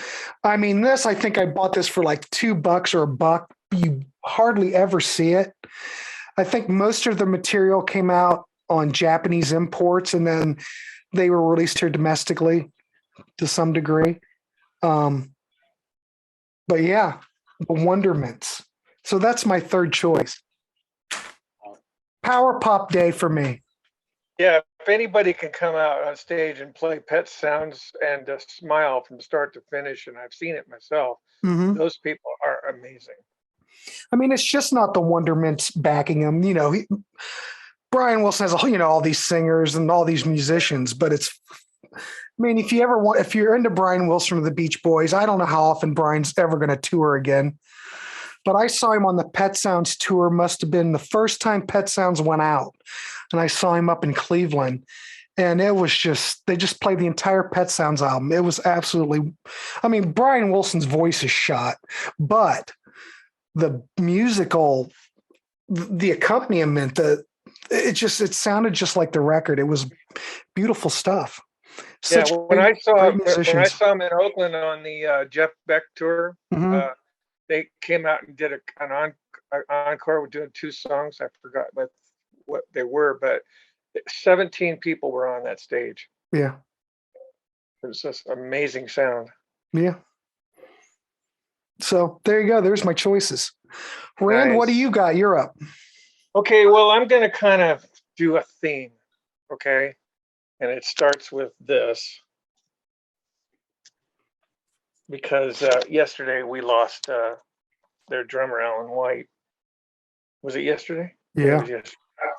I mean, I think I bought this for like $2 or $1. You hardly ever see it. I think most of the material came out on Japanese imports, and then they were released here domestically to some degree. But yeah, the Wonderments. So that's my third choice. Power Pop Day for me. Yeah, if anybody can come out on stage and play Pet Sounds and smile from start to finish, and I've seen it myself, those people are amazing. I mean, it's just not the Wonderments backing him. You know, Brian Wilson has, all these singers and all these musicians, but I mean, if you're into Brian Wilson or the Beach Boys, I don't know how often Brian's ever going to tour again. But I saw him on the Pet Sounds tour, must have been the first time Pet Sounds went out. And I saw him up in Cleveland. And it was they just played the entire Pet Sounds album. It was absolutely, Brian Wilson's voice is shot, but the musical, the accompaniment, it sounded just like the record. It was beautiful stuff. When I saw him in Oakland on the Jeff Beck tour, they came out and did an encore. We're doing 2 songs. I forgot what they were, but 17 people were on that stage. Yeah. It was just amazing sound. Yeah. So there you go. There's my choices. Rand, Nice. What do you got? You're up. Okay, well, I'm going to kind of do a theme, okay? And it starts with this. Because yesterday we lost their drummer, Alan White. Was it yesterday? Yeah.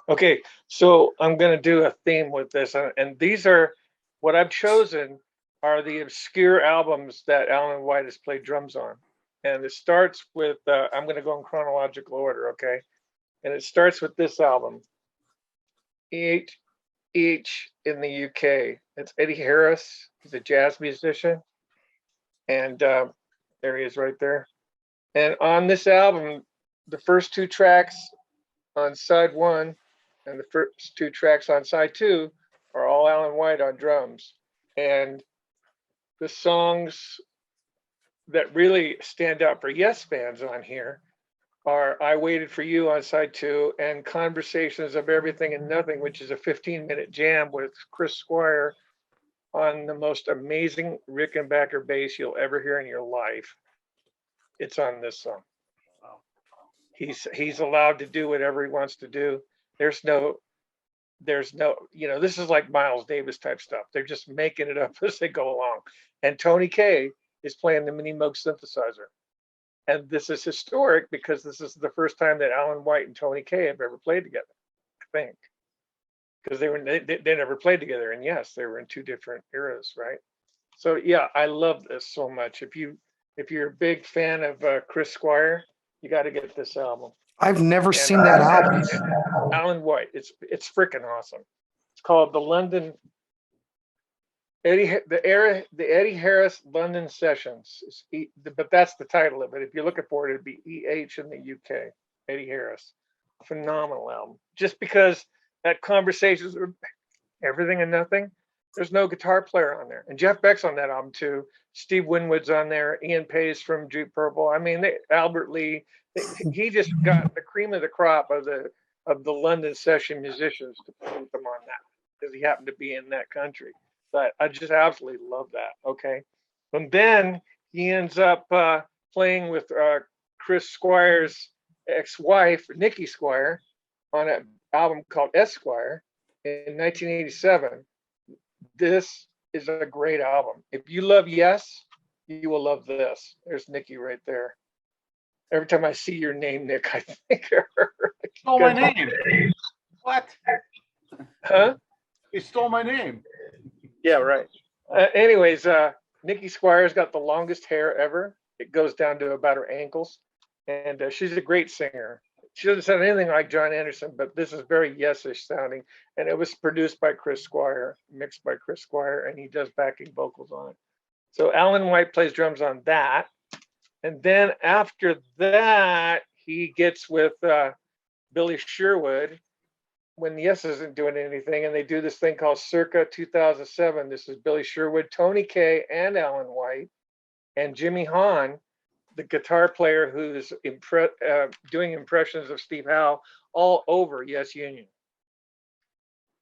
Okay, so I'm going to do a theme with this. And these are, what I've chosen are the obscure albums that Alan White has played drums on. And it starts with, I'm going to go in chronological order, okay? And it starts with this album, Each in the UK. It's Eddie Harris. He's a jazz musician. And there he is right there. And on this album, the first 2 tracks on side 1 and the first 2 tracks on side 2 are all Alan White on drums. And the songs that really stand out for Yes fans on here are I Waited for You on side 2 and Conversations of Everything and Nothing, which is a 15-minute jam with Chris Squire on the most amazing Rickenbacker bass you'll ever hear in your life. It's on this song. Wow. He's allowed to do whatever he wants to do. There's no, this is like Miles Davis type stuff. They're just making it up as they go along. And Tony Kaye is playing the Mini Moog synthesizer. And this is historic because this is the first time that Alan White and Tony Kaye have ever played together, I think. Because they never played together, and yes, they were in 2 different eras, right? So yeah, I love this so much. If you're a big fan of Chris Squire, you got to get this album. I've never seen that album. Alan White, it's freaking awesome. It's called the London Eddie Harris London Sessions, but that's the title of it. If you're looking for it, it'd be EH in the UK. Eddie Harris, phenomenal album. Just because that Conversations of Everything and Nothing, there's no guitar player on there, and Jeff Beck's on that album too. Steve Winwood's on there. Ian Pace from Deep Purple. I mean, Albert Lee. He just got the cream of the crop of the London session musicians to put them on that because he happened to be in that country. But I just absolutely love that. Okay, and then he ends up playing with Chris Squire's ex-wife, Nikki Squire, on an album called Esquire in 1987. This is a great album. If you love Yes, you will love this. There's Nikki right there. Every time I see your name, Nick, I think of her. Stole my name. What? Huh? You stole my name. Yeah, right. Anyways, Nikki Squire's got the longest hair ever. It goes down to about her ankles. And she's a great singer. She doesn't sound anything like John Anderson, but this is very yes-ish sounding. And it was produced by Chris Squire, mixed by Chris Squire, and he does backing vocals on it. So Alan White plays drums on that. And then after that, he gets with Billy Sherwood when Yes isn't doing anything, and they do this thing called Circa 2007. This is Billy Sherwood, Tony Kaye, and Alan White, and Jimmy Hahn the guitar player who's doing impressions of Steve Howe all over Yes Union.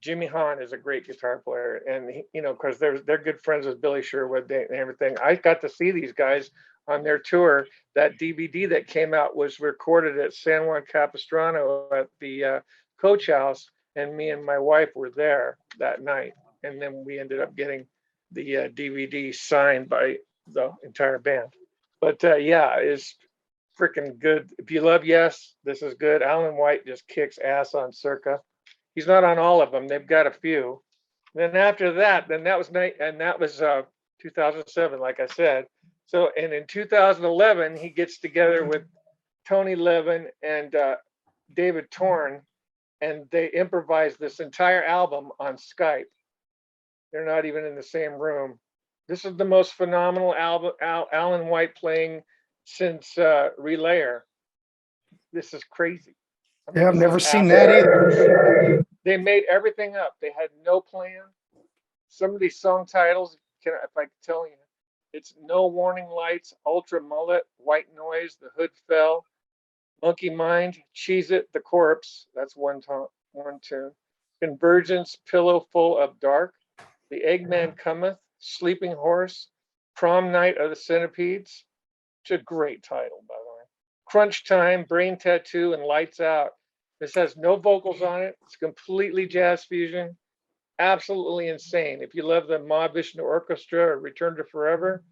Jimmy Hahn is a great guitar player, and he, you know, because they're good friends with Billy Sherwood and everything. I got to see these guys on their tour. That DVD that came out was recorded at San Juan Capistrano at the Coach House, and me and my wife were there that night. And then we ended up getting the DVD signed by the entire band. But yeah, it's freaking good. If you love Yes, this is good. Alan White just kicks ass on Circa. He's not on all of them. They've got a few. Then after that, that was 2007, like I said. So, and in 2011, he gets together with Tony Levin and David Torn, and they improvise this entire album on Skype. They're not even in the same room. This is the most phenomenal album, Alan White playing since Relayer. This is crazy. I mean, Yeah, I've never seen that either. They made everything up. They had no plan. Some of these song titles, if I can tell you, it's No Warning Lights, Ultra Mullet, White Noise, The Hood Fell, Monkey Mind, Cheese It, The Corpse. That's one tune. Convergence, Pillow Full of Dark, The Eggman Cometh, Sleeping Horse, Prom Night of the Centipedes. It's a great title, by the way. Crunch Time, Brain Tattoo, and Lights Out. This has no vocals on it. It's completely jazz fusion. Absolutely insane. If you love the Ma Vishnu Orchestra or Return to Forever,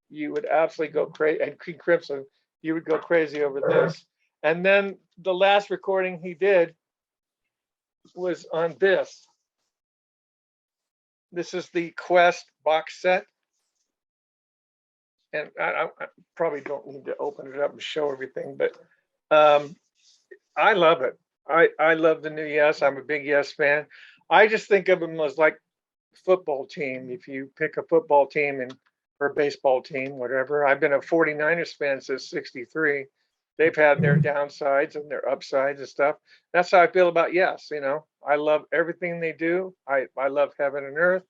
you would absolutely go crazy. And King Crimson, you would go crazy over this. And then the last recording he did was on this. This is the Quest box set. And I probably don't need to open it up and show everything, but I love it. I love the new Yes. I'm a big Yes fan. I just think of them as like football team. If you pick a football team or a baseball team, whatever. I've been a 49ers fan since '63. They've had their downsides and their upsides and stuff. That's how I feel about Yes. You know, I love everything they do. I love Heaven and Earth.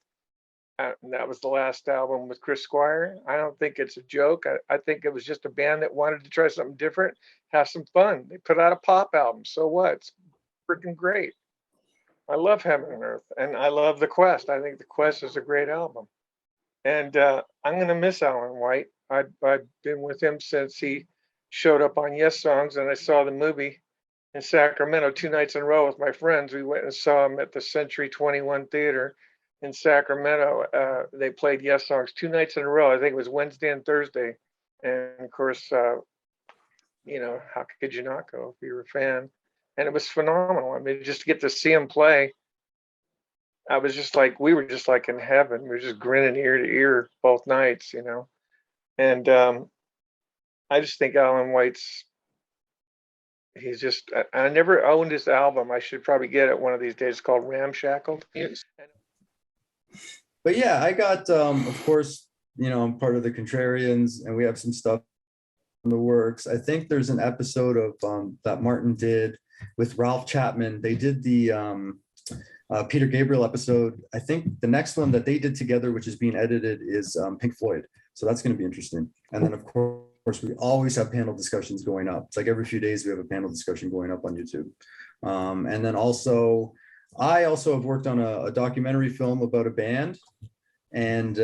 And that was the last album with Chris Squire. I don't think it's a joke. I think it was just a band that wanted to try something different, have some fun. They put out a pop album. So what? It's freaking great. I love Heaven and Earth, and I love The Quest. I think The Quest is a great album. And I'm going to miss Alan White. I've been with him since he showed up on Yes Songs, and I saw the movie in Sacramento 2 nights in a row with my friends. We went and saw him at the Century 21 Theater in Sacramento. They played Yes Songs 2 nights in a row. I think it was Wednesday and Thursday. And of course, you know, how could you not go if you're a fan? And it was phenomenal. I mean, just to get to see him play, I was just like, we were just like in heaven. We were just grinning ear to ear both nights, you know. And I just think Alan White's, he's just, I never owned his album. I should probably get it one of these days. It's called Ramshackled. But yeah, I got, of course, you know, I'm part of the Contrarians, and we have some stuff in the works. I think there's an episode of that Martin did with Ralph Chapman. They did the Peter Gabriel episode. I think the next one that they did together, which is being edited, is Pink Floyd. So that's going to be interesting. And then, of course, we always have panel discussions going up. It's like every few days we have a panel discussion going up on YouTube. And then also, I also have worked on a documentary film about a band. And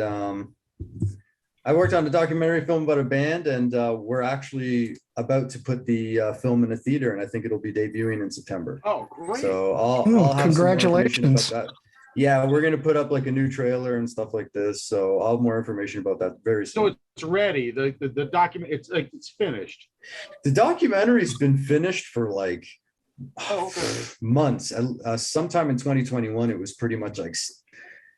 I worked on a documentary film about a band, and we're actually about to put the film in a theater, and I think it'll be debuting in September. Oh, great. So I'll have congratulations. some more information about that. Yeah, we're going to put up like a new trailer and stuff like this. So I'll have more information about that very soon. So it's ready. The document, it's finished. The documentary's been finished for like okay. months. Sometime in 2021, it was pretty much like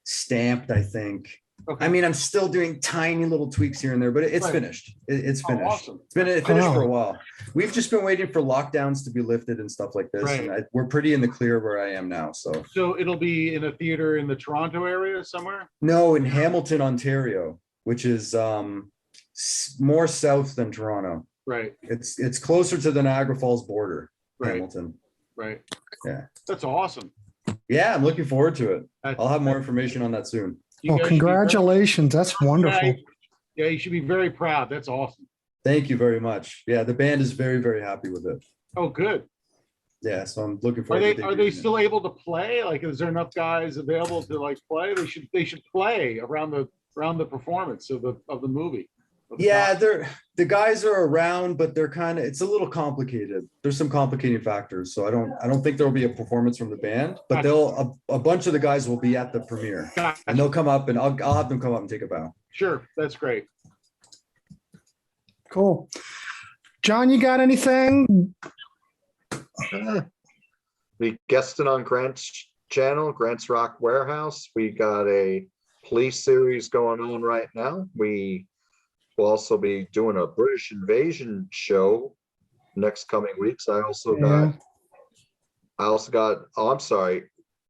stamped, I think. Okay. I mean, I'm still doing tiny little tweaks here and there, but it's Right. finished. It's finished. Awesome. It's been finished for a while. We've just been waiting for lockdowns to be lifted and stuff like this. Right. And we're pretty in the clear where I am now. So So it'll be in a theater in the Toronto area somewhere? no, in Hamilton, Ontario, which is more south than Toronto. Right, It's closer to the Niagara Falls border. Right. Hamilton. right. Yeah. That's awesome. Yeah, I'm looking forward to it. That's- I'll have more information on that soon. you Well, guys should be very- congratulations. That's wonderful. Yeah, you should be very proud. That's awesome. Thank you very much. Yeah, the band is very, very happy with it. Oh, good. Yeah, so I'm looking Are forward they to are they still able to play? Like, is there enough guys available to like play? They should play around the performance of the movie. Yeah, the guys are around, but they're kind of, it's a little complicated. There's some complicating factors. So I don't think there'll be a performance from the band, but a bunch of the guys will be at the premiere and they'll come up and I'll have them come up and take a bow. Sure, that's great. Cool. John, you got anything? We guested on Grant's channel, Grant's Rock Warehouse. We got a police series going on right now. We will also be doing a British invasion show next coming weeks. I also got, oh, I'm sorry.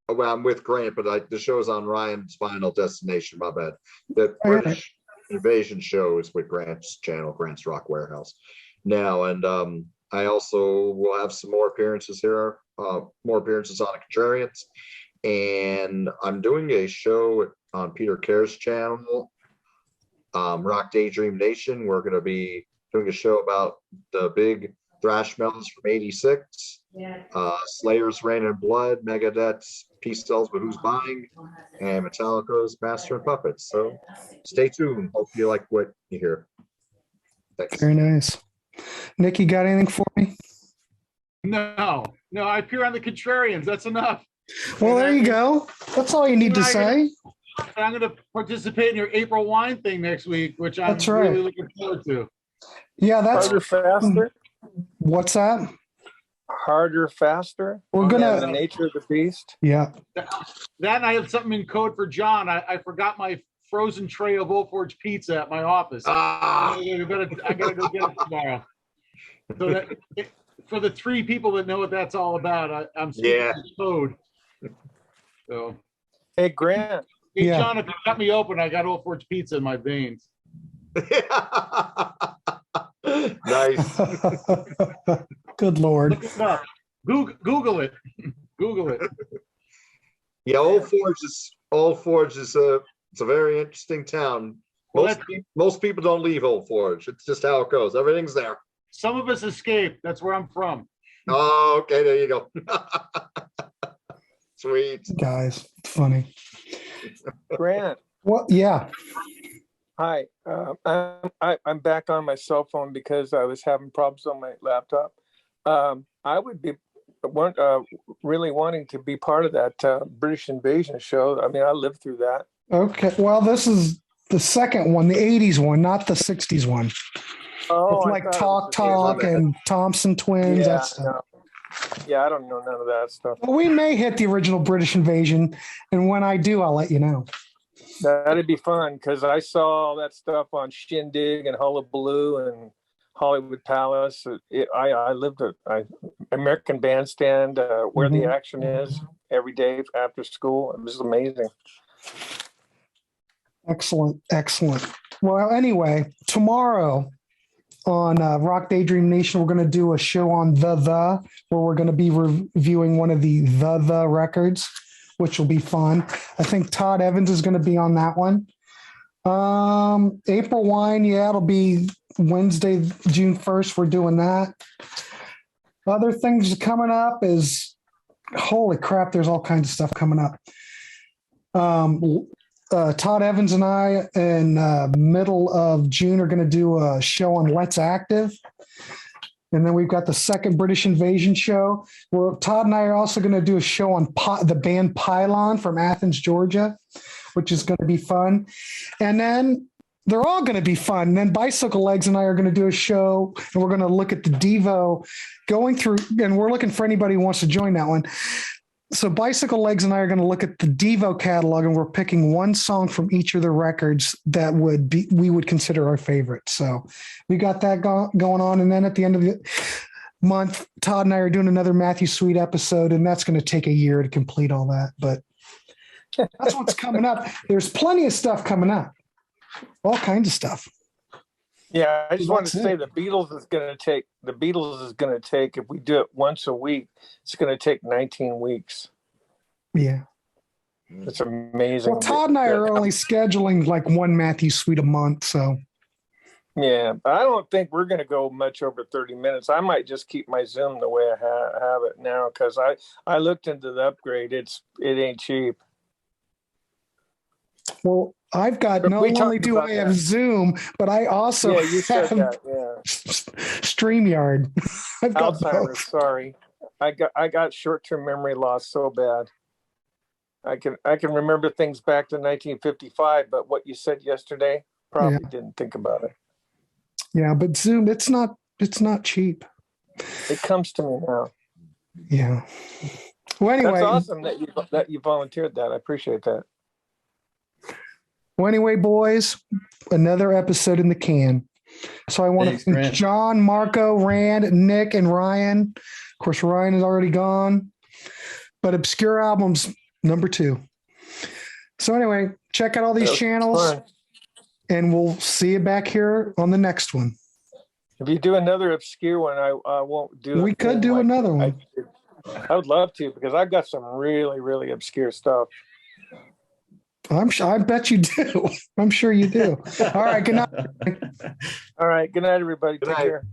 Well, I'm with Grant, but the show is on Ryan's Final Destination, my bad. The British invasion show is with Grant's channel, Grant's Rock Warehouse. Now, and I also will have some more appearances here, more appearances on Contrarians. And I'm doing a show on Peter Care's channel, Rock Daydream Nation. We're going to be doing a show about the big thrash metals from '86, Slayer's Rain and Blood, Megadeth's Peace Sells But Who's Buying, and Metallica's Master and Puppets. So stay tuned. Hope you like what you hear. Thanks. Very nice. Nick, you got anything for me? No, I appear on the Contrarians. That's enough. Well, there you go. That's all you need to say. I'm going to participate in your April wine thing next week, which I'm really looking forward to. Yeah, that's harder, faster. What's that? Harder, faster. We're gonna the nature of the beast. Yeah. Then I have something in code for John. I forgot my frozen tray of Old Forge pizza at my office. I gotta go get it tomorrow. So that for the 3 people that know what that's all about, I'm speaking code. So, hey Grant. Hey John, if you cut me open, I got Old Forge pizza in my veins. Nice. Good Lord. Look it up. Google it. Google it. Yeah, Old Forge is it's a very interesting town. Most people don't leave Old Forge. It's just how it goes. Everything's there. Some of us escaped. That's where I'm from. Oh, okay, there you go. Sweet. Guys, it's funny. Grant. Well, yeah. Hi. I'm back on my cell phone because I was having problems on my laptop. I would be really wanting to be part of that British invasion show. I mean, I lived through that. Okay. Well, this is the second one, the 80s one, not the 60s one. Oh, it's like Talk and Thompson Twins. Yeah, yeah, I don't know none of that stuff. Well, we may hit the original British invasion, and when I do, I'll let you know. That'd be fun because I saw all that stuff on Shindig and Hullabaloo and Hollywood Palace. I lived at American Bandstand, where the action is every day after school. It was amazing. Excellent. Well, anyway, tomorrow on Rock Daydream Nation, we're going to do a show on the where we're going to be reviewing one of the records, which will be fun. I think Todd Evans is going to be on that one. April Wine, it'll be Wednesday, June 1st. We're doing that. Other things coming up is, holy crap, there's all kinds of stuff coming up. Todd Evans and I in middle of June are going to do a show on Let's Active. And then we've got the second British Invasion show where Todd and I are also going to do a show on the band Pylon from Athens, Georgia, which is going to be fun. And then they're all going to be fun. And then Bicycle Legs and I are going to do a show and we're going to look at the Devo going through, and we're looking for anybody who wants to join that one. So Bicycle Legs and I are going to look at the Devo catalog and we're picking one song from each of the records that we would consider our favorite. So we got that going on. And then at the end of the month, Todd and I are doing another Matthew Sweet episode, and that's going to take a year to complete all that. But that's what's coming up. There's plenty of stuff coming up. All kinds of stuff. Yeah, I just wanted to say the Beatles is going to take, if we do it once a week, it's going to take 19 weeks. Yeah. It's amazing. Well, Todd and I are only scheduling like one Matthew Sweet a month, so. Yeah, but I don't think we're going to go much over 30 minutes. I might just keep my Zoom the way I have it now because I looked into the upgrade. It ain't cheap. Well, I've got But not we only talked do about I have that. Zoom, but I also Yeah, you said have that. Yeah. StreamYard. I've got Alzheimer's. both. Sorry, I got short-term memory loss so bad. I can remember things back to 1955, but what you said yesterday probably didn't think about it. Yeah, but Zoom, it's not cheap. It comes to me now. Yeah. Well, anyway, That's awesome that you volunteered that. I appreciate that. boys, another episode in the can. So I want Thanks, to thank Grant. John, Marco, Rand, Nick, and Ryan. Of course, Ryan is already gone. But Obscure Albums #2. So anyway, check out all these That was channels, fun. and we'll see you back here on the next one. If you do another obscure one, I won't do it. We could do another one. I would love to because I've got some really, really obscure stuff. I bet you do. I'm sure you do. All right. Good night. All right. Good night, everybody. Good Take night. care.